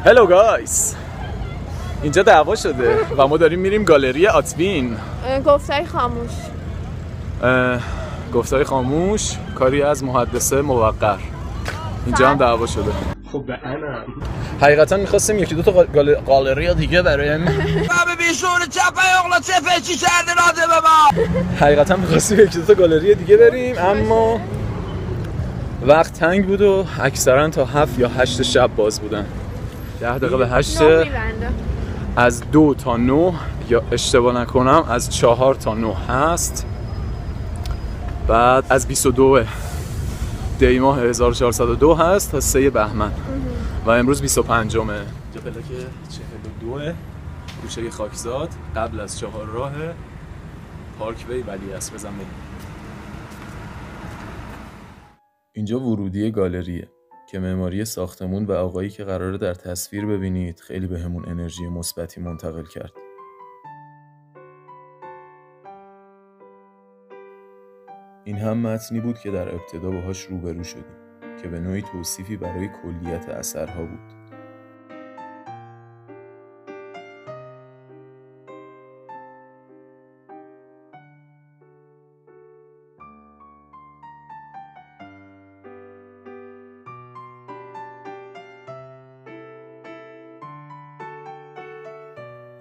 هلو گایز، اینجا دعوا شده و ما داریم میریم گالری آتوین. گفتاری خاموش. گفتاری خاموش، کاری از محدثه موقر. اینجا هم دعوا شده. خب به انم حقیقتا میخواستیم یکی دو تا گالری دیگه بریم. حقیقتا میخواستیم یکی دو تا گالری دیگه بریم، اما وقت تنگ بود و اکثرا تا 7 یا 8 شب باز بودن. 10 دقیقه به 8 از 2 تا 9 یا اشتباه نکنم از 4 تا 9 هست. بعد از 22 دی ماه 1402 هست تا 3 بهمن و امروز 25 مه. اینجا پلاک 42 کوچه خاکزاد قبل از چهارراه پارک وی ولیعصر. بزن بریم. اینجا ورودی گالریه که معماری ساختمون و آقایی که قراره در تصویر ببینید خیلی بهمون انرژی مثبتی منتقل کرد. این هم متنی بود که در ابتدا باهاش روبرو شدیم که به نوعی توصیفی برای کلیت اثرها بود.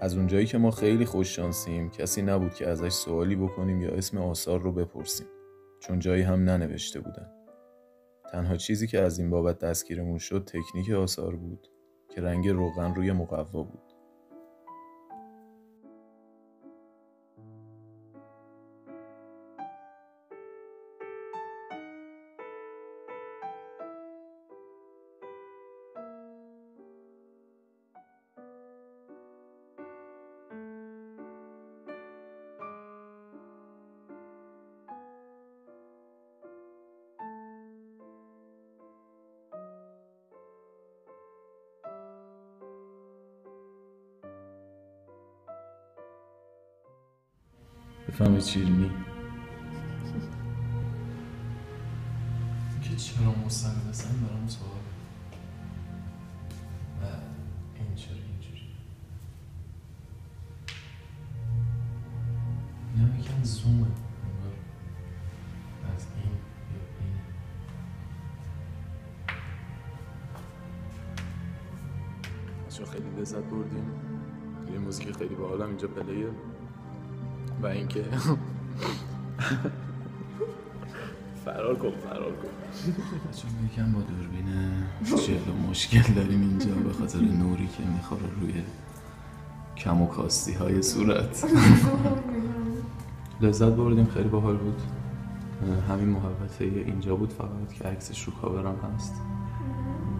از اونجایی که ما خیلی خوششانسیم کسی نبود که ازش سوالی بکنیم یا اسم آثار رو بپرسیم، چون جایی هم ننوشته بودن. تنها چیزی که از این بابت دستگیرمون شد تکنیک آثار بود که رنگ روغن روی مقوا بود. بفهمی چیرمی که چرا مثلثن برام سوال و این چرا اینجوری اینم یکم زومه انگار از این یا این. بچه‌ها خیلی لذت بردیم. یه موزیک خیلی باحالم اینجا پلیه و اینکه فرار کن چون یکم با دوربین جلو مشکل داریم اینجا به خاطر نوری که میخوره روی کم و کاستی های صورت. لذت بردیم، خیلی باحال بود. همین محوطه اینجا بود فقط که عکسش رو کاورم هست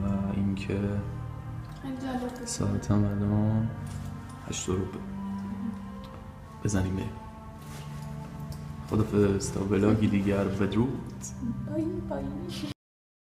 و اینکه ساعت هم الان 8 رو بزنیم بریم. خدافظ تا ولاگی دیگر، بدرود.